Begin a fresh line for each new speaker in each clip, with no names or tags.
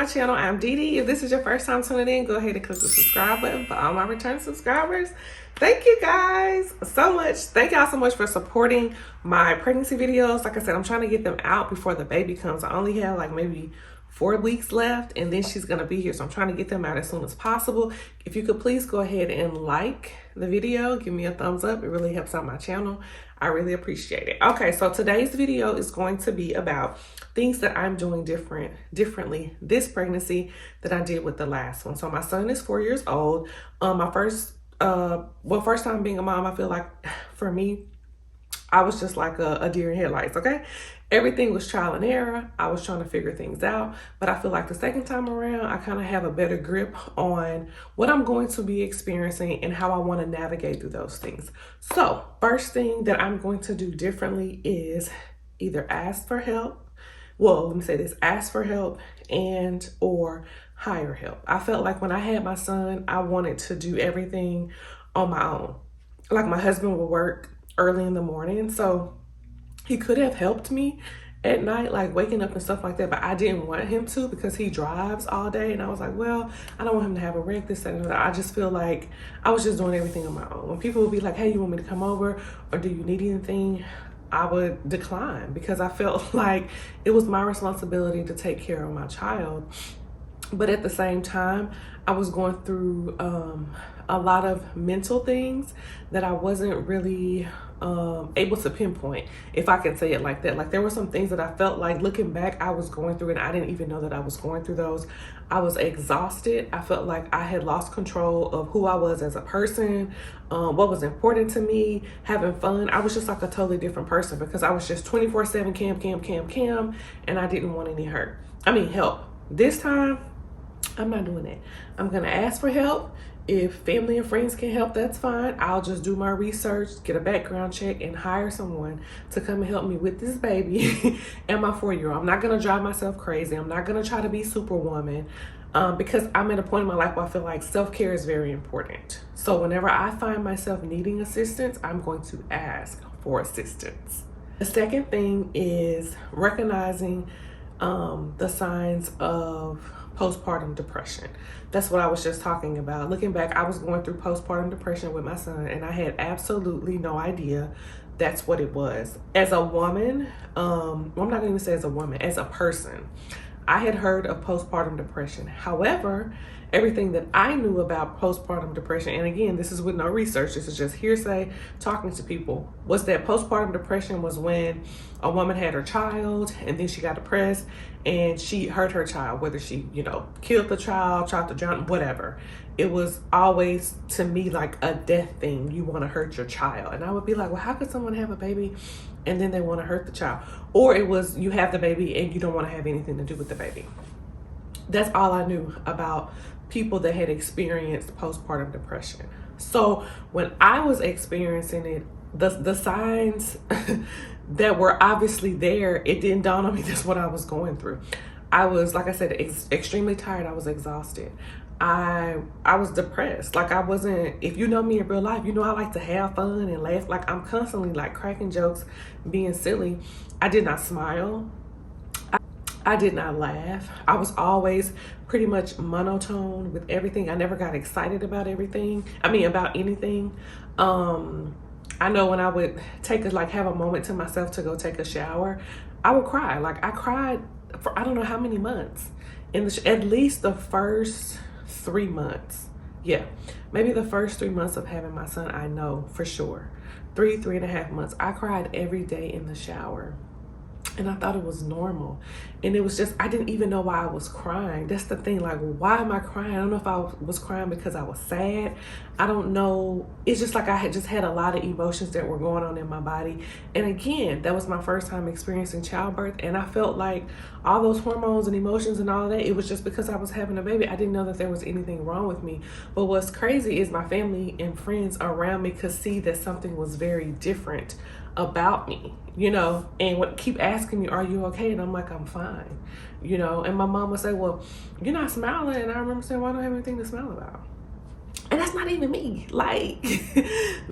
channel. I'm DeeDee. If this is your first time tuning in, go ahead and click the subscribe button. For all my return subscribers, thank you guys so much. Thank y'all so much for supporting my pregnancy videos. Like I said, I'm trying to get them out before the baby comes. I only have like maybe 4 weeks left and then she's gonna be here, so I'm trying to get them out as soon as possible. If you could please go ahead and like the video, give me a thumbs up. It really helps out my channel. I really appreciate it. Okay, so today's video is going to be about things that I'm doing differently this pregnancy than I did with the last one. So my son is 4 years old. My first time being a mom, I feel like for me, I was just like a deer in headlights, okay? Everything was trial and error. I was trying to figure things out, but I feel like the second time around, I kind of have a better grip on what I'm going to be experiencing and how I want to navigate through those things. So first thing that I'm going to do differently is either ask for help. Well, let me say this, ask for help and or hire help. I felt like when I had my son, I wanted to do everything on my own. Like my husband would work early in the morning, so he could have helped me at night, like waking up and stuff like that, but I didn't want him to because he drives all day, and I was like, well, I don't want him to have a wreck, this, that, and that. I just feel like I was just doing everything on my own. When people would be like, hey, you want me to come over, or do you need anything, I would decline because I felt like it was my responsibility to take care of my child. But at the same time, I was going through a lot of mental things that I wasn't really able to pinpoint, if I can say it like that. Like there were some things that I felt like looking back I was going through and I didn't even know that I was going through those. I was exhausted. I felt like I had lost control of who I was as a person, what was important to me, having fun. I was just like a totally different person because I was just 24/7 cam, and I didn't want any help. This time, I'm not doing that. I'm gonna ask for help. If family and friends can help, that's fine. I'll just do my research, get a background check, and hire someone to come and help me with this baby and my 4-year-old. I'm not gonna drive myself crazy. I'm not gonna try to be superwoman because I'm at a point in my life where I feel like self-care is very important. So whenever I find myself needing assistance, I'm going to ask for assistance. The second thing is recognizing the signs of postpartum depression. That's what I was just talking about. Looking back, I was going through postpartum depression with my son, and I had absolutely no idea that's what it was. As a woman, well, I'm not gonna even say as a woman, as a person, I had heard of postpartum depression. However, everything that I knew about postpartum depression, and again, this is with no research, this is just hearsay, talking to people, was that postpartum depression was when a woman had her child and then she got depressed and she hurt her child, whether she, killed the child, tried to drown, whatever. It was always, to me, like a death thing. You want to hurt your child. And I would be like, well, how could someone have a baby and then they want to hurt the child? Or it was you have the baby and you don't want to have anything to do with the baby. That's all I knew about people that had experienced postpartum depression. So when I was experiencing it, the signs that were obviously there, it didn't dawn on me that's what I was going through. I was, like I said, extremely tired. I was exhausted. I was depressed. Like I wasn't, if you know me in real life, you know I like to have fun and laugh. Like I'm constantly like cracking jokes, being silly. I did not smile. I did not laugh. I was always pretty much monotone with everything. I never got excited about anything. I know when I would have a moment to myself to go take a shower, I would cry. Like I cried for I don't know how many months. At least the first 3 months. Yeah, maybe the first 3 months of having my son, I know for sure. 3.5 months. I cried every day in the shower. And I thought it was normal. And it was just, I didn't even know why I was crying. That's the thing, like, why am I crying? I don't know if I was crying because I was sad. I don't know. It's just like I had just had a lot of emotions that were going on in my body. And again, that was my first time experiencing childbirth. And I felt like all those hormones and emotions and all of that, it was just because I was having a baby. I didn't know that there was anything wrong with me. But what's crazy is my family and friends around me could see that something was very different about me, and keep asking me, are you okay? And I'm like, I'm fine, and my mom would say, well, you're not smiling. And I remember saying, well, I don't have anything to smile about. And that's not even me. Like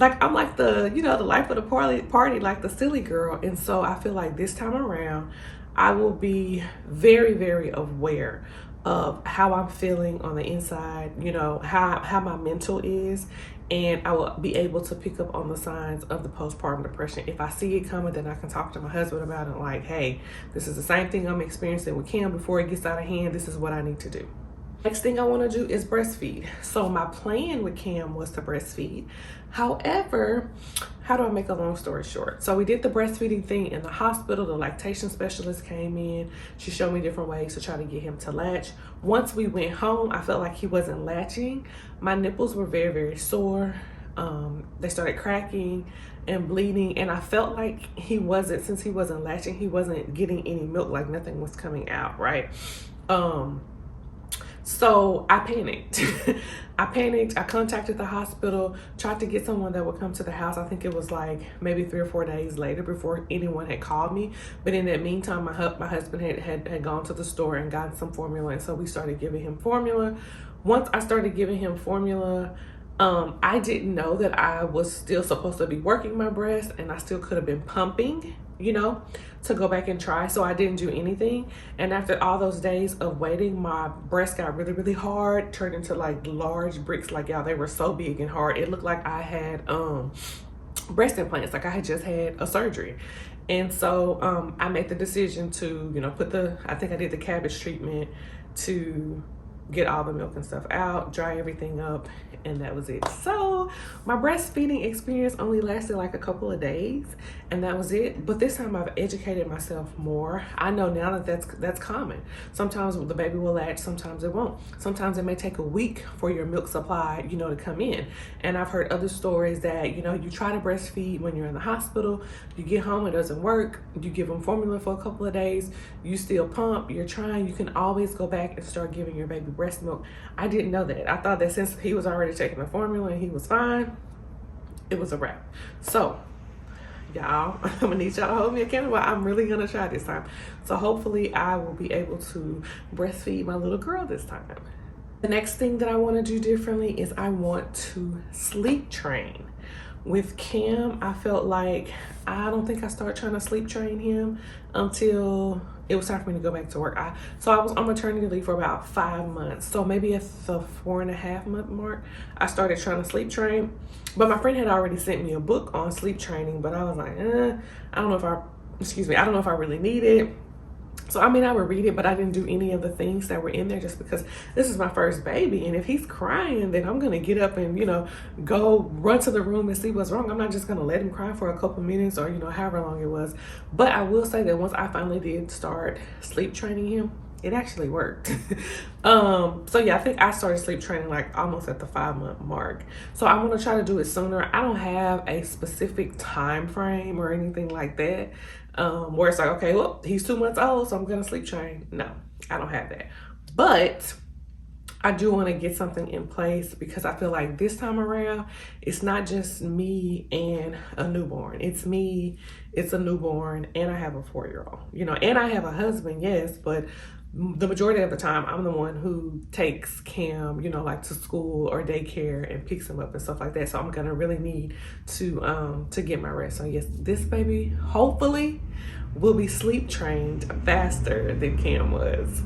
I'm like the life of the party, like the silly girl. And so I feel like this time around, I will be very, very aware of how I'm feeling on the inside, you know, how my mental is. And I will be able to pick up on the signs of the postpartum depression. If I see it coming, then I can talk to my husband about it, like, hey, this is the same thing I'm experiencing with Kim. Before it gets out of hand, this is what I need to do. Next thing I want to do is breastfeed. So my plan with Cam was to breastfeed. However, how do I make a long story short? So we did the breastfeeding thing in the hospital. The lactation specialist came in. She showed me different ways to try to get him to latch. Once we went home, I felt like he wasn't latching. My nipples were very, very sore. They started cracking and bleeding, and I felt like since he wasn't latching, he wasn't getting any milk, like nothing was coming out, right? So I panicked. I contacted the hospital, tried to get someone that would come to the house. I think it was like maybe 3 or 4 days later before anyone had called me. But in that meantime, my husband had gone to the store and gotten some formula. And so we started giving him formula. Once I started giving him formula, I didn't know that I was still supposed to be working my breast, and I still could have been pumping, you know, to go back and try. So I didn't do anything. And after all those days of waiting, my breast got really, really hard, turned into like large bricks. Like, y'all, they were so big and hard. It looked like I had breast implants, like I had just had a surgery. And so I made the decision to, you know, I think I did the cabbage treatment to get all the milk and stuff out, dry everything up, and that was it. So my breastfeeding experience only lasted like a couple of days, and that was it. But this time I've educated myself more. I know now that that's common. Sometimes the baby will latch, sometimes it won't. Sometimes it may take a week for your milk supply, you know, to come in. And I've heard other stories that, you know, you try to breastfeed when you're in the hospital, you get home, it doesn't work, you give them formula for a couple of days, you still pump, you're trying, you can always go back and start giving your baby breast milk. I didn't know that. I thought that since he was already taking the formula and he was fine, it was a wrap. So y'all, I'm gonna need y'all to hold me accountable. I'm really gonna try this time. So hopefully I will be able to breastfeed my little girl this time. The next thing that I want to do differently is I want to sleep train. With Cam, I felt like I don't think I started trying to sleep train him until it was time for me to go back to work. So I was on maternity leave for about 5 months. So maybe at the 4.5 month mark, I started trying to sleep train. But my friend had already sent me a book on sleep training, but I was like, I don't know if I really need it. So I mean, I would read it, but I didn't do any of the things that were in there just because this is my first baby. And if he's crying, then I'm going to get up and, you know, go run to the room and see what's wrong. I'm not just going to let him cry for a couple minutes or, you know, however long it was. But I will say that once I finally did start sleep training him, it actually worked. So yeah, I think I started sleep training like almost at the 5 month mark. So I want to try to do it sooner. I don't have a specific time frame or anything like that. Where it's like, okay, well, he's 2 months old, so I'm gonna sleep train. No, I don't have that. But I do want to get something in place because I feel like this time around, it's not just me and a newborn. It's me, it's a newborn, and I have a 4-year-old, you know, and I have a husband, yes, but the majority of the time I'm the one who takes Cam, you know, like to school or daycare and picks him up and stuff like that. So I'm gonna really need to get my rest. So yes, this baby hopefully will be sleep trained faster than Cam was.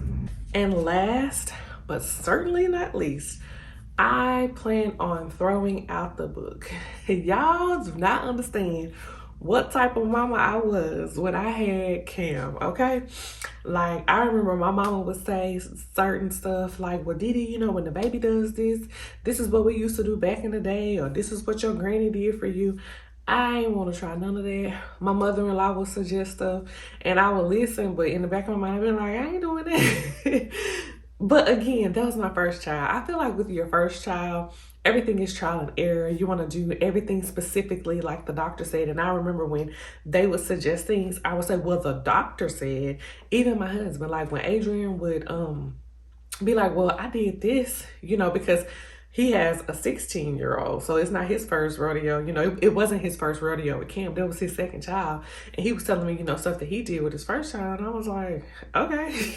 And last but certainly not least, I plan on throwing out the book. Y'all do not understand what type of mama I was when I had Cam, okay? Like, I remember my mama would say certain stuff like, well, DeeDee, you know, when the baby does this, this is what we used to do back in the day, or this is what your granny did for you. I ain't want to try none of that. My mother-in-law would suggest stuff, and I would listen, but in the back of my mind, I'd be like, I ain't doing that. But again, that was my first child. I feel like with your first child, everything is trial and error. You want to do everything specifically like the doctor said. And I remember when they would suggest things, I would say, well, the doctor said. Even my husband, like when Adrian would be like, well, I did this, you know, because he has a 16-year-old, so it's not his first rodeo. You know, it wasn't his first rodeo with Cam. That was his second child. And he was telling me, you know, stuff that he did with his first child. And I was like, okay.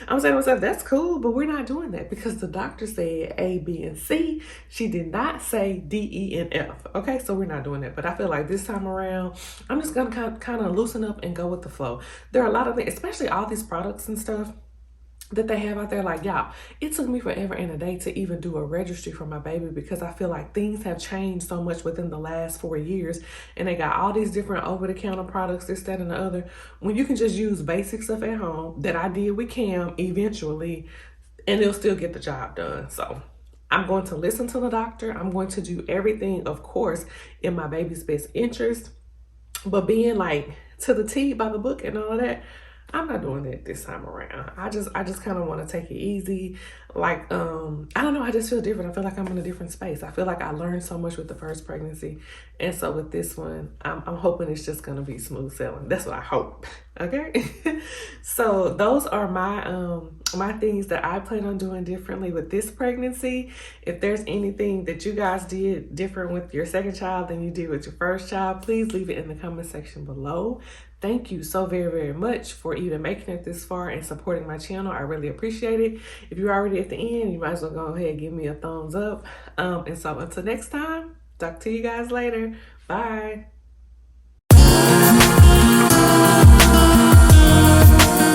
I'm saying to myself, that's cool, but we're not doing that because the doctor said A, B, and C. She did not say D, E, and F. Okay, so we're not doing that. But I feel like this time around, I'm just going to kind of loosen up and go with the flow. There are a lot of things, especially all these products and stuff. that they have out there. Like, y'all, it took me forever and a day to even do a registry for my baby, because I feel like things have changed so much within the last 4 years, and they got all these different over-the-counter products, this, that, and the other, when you can just use basic stuff at home that I did with Cam eventually, and it'll still get the job done. So I'm going to listen to the doctor. I'm going to do everything, of course, in my baby's best interest, but being like to the T by the book and all of that, I'm not doing it this time around. I just kind of want to take it easy. Like, I don't know, I just feel different. I feel like I'm in a different space. I feel like I learned so much with the first pregnancy. And so with this one, I'm hoping it's just going to be smooth sailing. That's what I hope. Okay. So those are my, my things that I plan on doing differently with this pregnancy. If there's anything that you guys did different with your second child than you did with your first child, please leave it in the comment section below. Thank you so very, very much for even making it this far and supporting my channel. I really appreciate it. If you're already at the end, you might as well go ahead and give me a thumbs up. And so until next time, talk to you guys later. Bye.